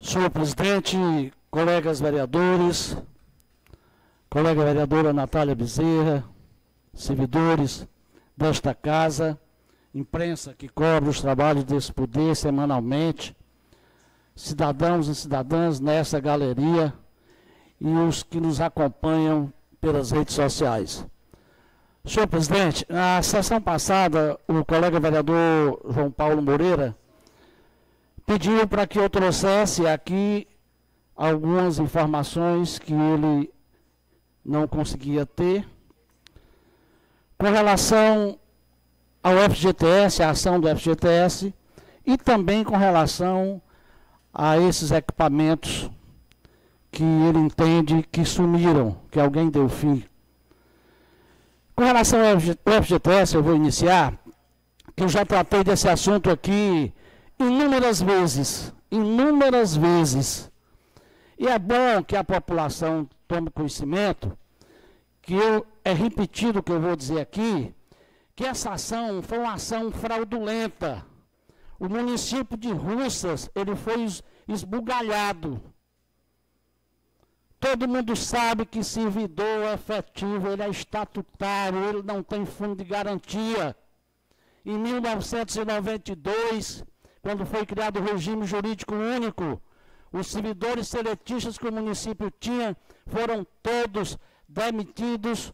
Senhor presidente, colegas vereadores, colega vereadora Natália Bezerra, servidores desta casa, imprensa que cobre os trabalhos desse poder semanalmente, cidadãos e cidadãs nessa galeria e os que nos acompanham pelas redes sociais. Senhor presidente, na sessão passada, o colega vereador João Paulo Moreira pediu para que eu trouxesse aqui algumas informações que ele não conseguia ter com relação ao FGTS, a ação do FGTS, e também com relação a esses equipamentos que ele entende que sumiram, que alguém deu fim. Com relação ao FGTS, eu vou iniciar, que eu já tratei desse assunto aqui inúmeras vezes. E é bom que a população tome conhecimento, que é repetido o que eu vou dizer aqui, que essa ação foi uma ação fraudulenta. O município de Russas, ele foi esbugalhado. Todo mundo sabe que servidor efetivo, ele é estatutário, ele não tem fundo de garantia. Em 1992, quando foi criado o regime jurídico único, os servidores seletistas que o município tinha foram todos demitidos,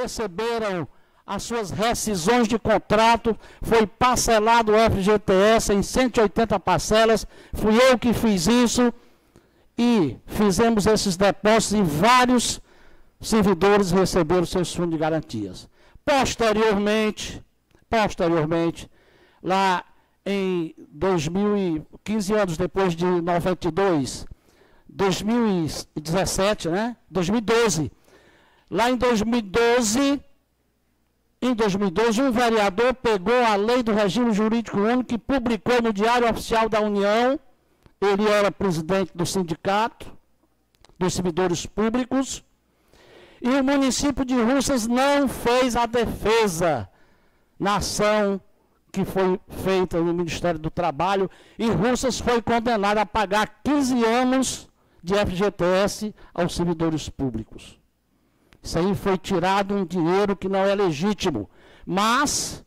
receberam as suas rescisões de contrato, foi parcelado o FGTS em 180 parcelas, fui eu que fiz isso, e fizemos esses depósitos e vários servidores receberam seus fundos de garantias. Posteriormente, lá em 15 anos depois de 92, 2017, né? 2012. Lá em 2012, um vereador pegou a lei do regime jurídico único e publicou no Diário Oficial da União. Ele era presidente do sindicato dos servidores públicos. E o município de Russas não fez a defesa na ação que foi feita no Ministério do Trabalho, e Russas foi condenado a pagar 15 anos de FGTS aos servidores públicos. Isso aí foi tirado um dinheiro que não é legítimo, mas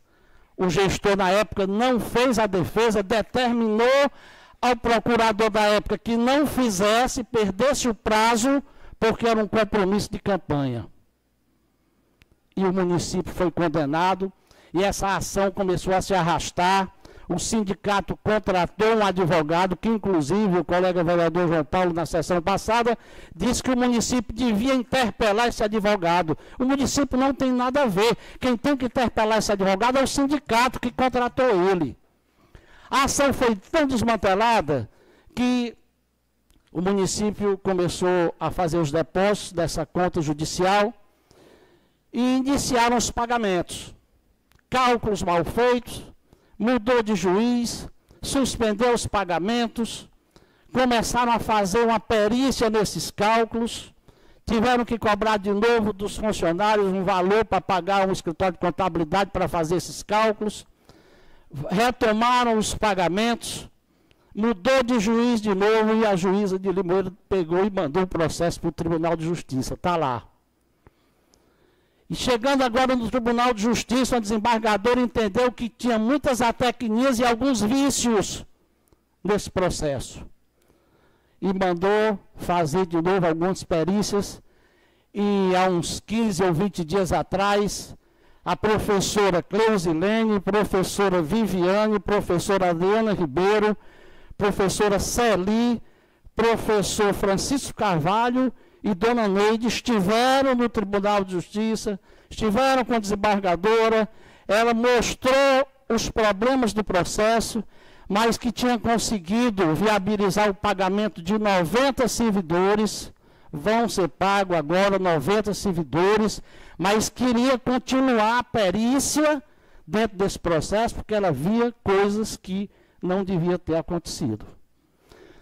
o gestor na época não fez a defesa, determinou ao procurador da época que não fizesse, perdesse o prazo, porque era um compromisso de campanha. E o município foi condenado, e essa ação começou a se arrastar. O sindicato contratou um advogado, que inclusive o colega vereador João Paulo, na sessão passada, disse que o município devia interpelar esse advogado. O município não tem nada a ver. Quem tem que interpelar esse advogado é o sindicato que contratou ele. A ação foi tão desmantelada que o município começou a fazer os depósitos dessa conta judicial e iniciaram os pagamentos. Cálculos mal feitos, mudou de juiz, suspendeu os pagamentos, começaram a fazer uma perícia nesses cálculos, tiveram que cobrar de novo dos funcionários um valor para pagar um escritório de contabilidade para fazer esses cálculos, retomaram os pagamentos, mudou de juiz de novo e a juíza de Limoeiro pegou e mandou o processo para o Tribunal de Justiça, está lá. E chegando agora no Tribunal de Justiça, a desembargadora entendeu que tinha muitas atecnias e alguns vícios nesse processo. E mandou fazer de novo algumas perícias. E há uns 15 ou 20 dias atrás, a professora Cleusilene, professora Viviane, professora Adriana Ribeiro, professora Celi, professor Francisco Carvalho e dona Neide estiveram no Tribunal de Justiça, estiveram com a desembargadora, ela mostrou os problemas do processo, mas que tinha conseguido viabilizar o pagamento de 90 servidores, vão ser pagos agora 90 servidores, mas queria continuar a perícia dentro desse processo, porque ela via coisas que não devia ter acontecido.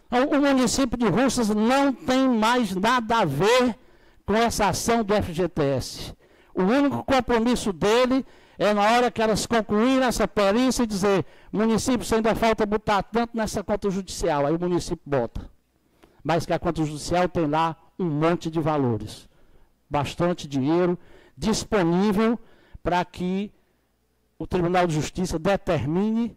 O município de Russas não tem mais nada a ver com essa ação do FGTS. O único compromisso dele É na hora que elas concluírem essa perícia e dizer, município, ainda falta botar tanto nessa conta judicial. Aí o município bota. Mas que a conta judicial tem lá um monte de valores. Bastante dinheiro disponível para que o Tribunal de Justiça determine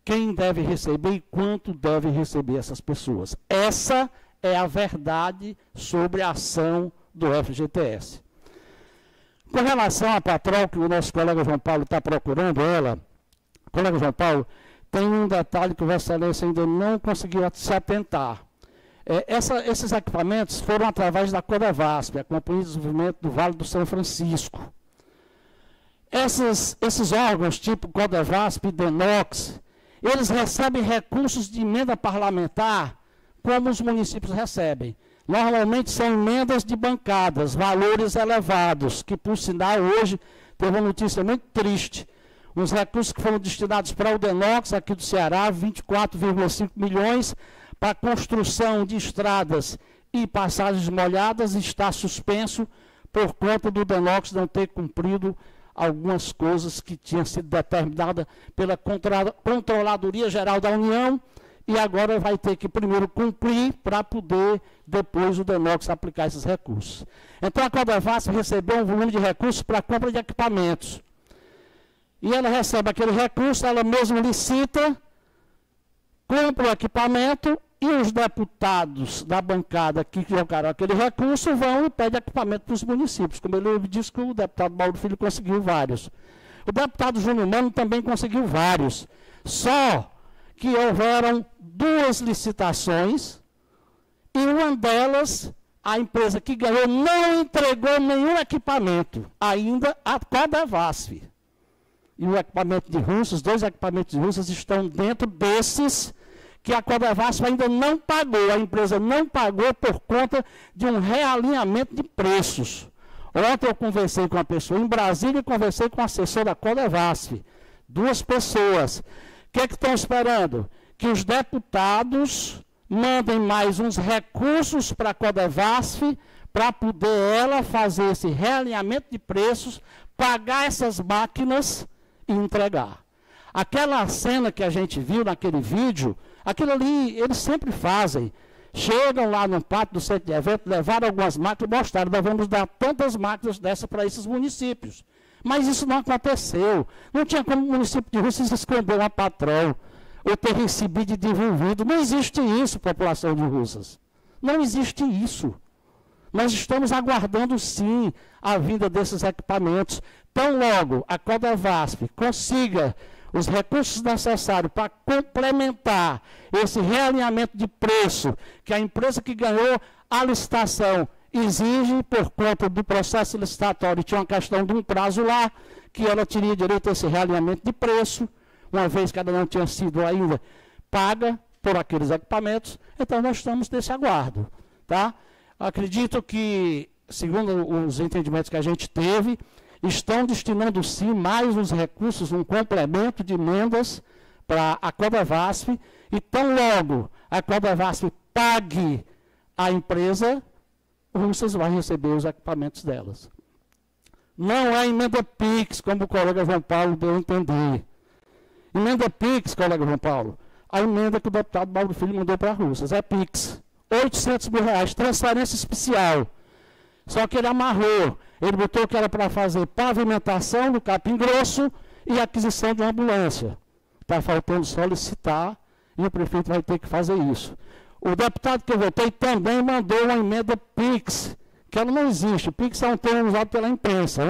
quem deve receber e quanto deve receber essas pessoas. Essa é a verdade sobre a ação do FGTS. Com relação à patrol, que o nosso colega João Paulo está procurando ela, colega João Paulo, tem um detalhe que o Vossa Excelência ainda não conseguiu se atentar. Esses equipamentos foram através da Codevasp, a Companhia de Desenvolvimento do Vale do São Francisco. Esses órgãos, tipo Codevasp e Denox, eles recebem recursos de emenda parlamentar como os municípios recebem. Normalmente são emendas de bancadas, valores elevados, que por sinal hoje teve uma notícia muito triste. Os recursos que foram destinados para o Denox, aqui do Ceará, 24,5 milhões, para a construção de estradas e passagens molhadas, está suspenso por conta do Denox não ter cumprido algumas coisas que tinham sido determinadas pela Controladoria Geral da União, e agora vai ter que primeiro cumprir para poder, depois, o Denox aplicar esses recursos. Então, a Codevasp recebeu um volume de recursos para a compra de equipamentos. E ela recebe aquele recurso, ela mesma licita, compra o equipamento, e os deputados da bancada que jogaram aquele recurso vão e pedem equipamento para os municípios. Como ele disse que o deputado Mauro Filho conseguiu vários. O deputado Júnior Mano também conseguiu vários. Só que houveram 2 licitações e uma delas, a empresa que ganhou, não entregou nenhum equipamento, ainda a Codevasp. E o equipamento de Russas, os 2 equipamentos de Russas estão dentro desses que a Codevasp ainda não pagou, a empresa não pagou por conta de um realinhamento de preços. Ontem eu conversei com uma pessoa em Brasília e conversei com o assessor da Codevasp, 2 pessoas. O que estão esperando? Que os deputados mandem mais uns recursos para a Codevasp para poder ela fazer esse realinhamento de preços, pagar essas máquinas e entregar. Aquela cena que a gente viu naquele vídeo, aquilo ali eles sempre fazem. Chegam lá no pátio do centro de evento, levaram algumas máquinas e mostraram, nós vamos dar tantas máquinas dessas para esses municípios. Mas isso não aconteceu. Não tinha como o município de Russas esconder uma patrol ou ter recebido e devolvido. Não existe isso, população de Russas. Não existe isso. Nós estamos aguardando, sim, a vinda desses equipamentos. Tão logo a Codevasp consiga os recursos necessários para complementar esse realinhamento de preço que a empresa que ganhou a licitação exige por conta do processo licitatório. Tinha uma questão de um prazo lá, que ela teria direito a esse realinhamento de preço, uma vez que ela não tinha sido ainda paga por aqueles equipamentos. Então, nós estamos nesse aguardo. Tá? Acredito que, segundo os entendimentos que a gente teve, estão destinando, sim, mais uns recursos, um complemento de emendas para a Codevasp, e tão logo a Codevasp pague a empresa, Russas vai receber os equipamentos delas. Não é emenda PIX, como o colega João Paulo deu a entender. Emenda PIX, colega João Paulo, a emenda que o deputado Mauro Filho mandou para Russas, é PIX. R$800 mil, transferência especial. Só que ele amarrou. Ele botou que era para fazer pavimentação do Capim Grosso e aquisição de uma ambulância. Está faltando só licitar e o prefeito vai ter que fazer isso. O deputado que eu votei também mandou uma emenda PIX, que ela não existe. O PIX é um termo usado pela imprensa.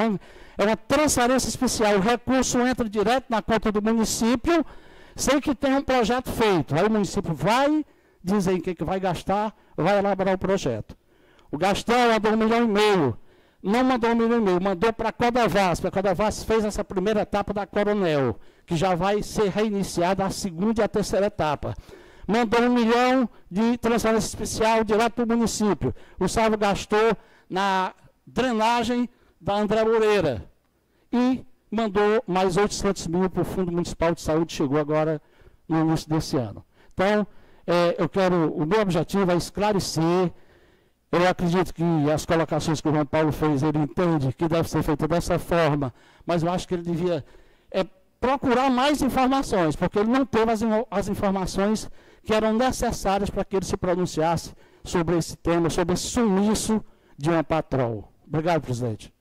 É uma transferência especial. O recurso entra direto na conta do município, sem que tenha um projeto feito. Aí o município vai dizer em que vai gastar, vai elaborar o projeto. O Gastão mandou 1,5 milhão. Não mandou 1,5 milhão, mandou para a Codevasp. A Codevasp fez essa primeira etapa da Coronel, que já vai ser reiniciada a 2ª e a 3ª etapa. Mandou 1 milhão de transferência especial direto para o município. O Salvo gastou na drenagem da André Moreira. E mandou mais 800 mil para o Fundo Municipal de Saúde, chegou agora no início desse ano. Então, o meu objetivo é esclarecer Eu acredito que as colocações que o João Paulo fez, ele entende que deve ser feita dessa forma, mas eu acho que ele devia procurar mais informações, porque ele não teve as informações que eram necessárias para que ele se pronunciasse sobre esse tema, sobre esse sumiço de uma patroa. Obrigado, presidente.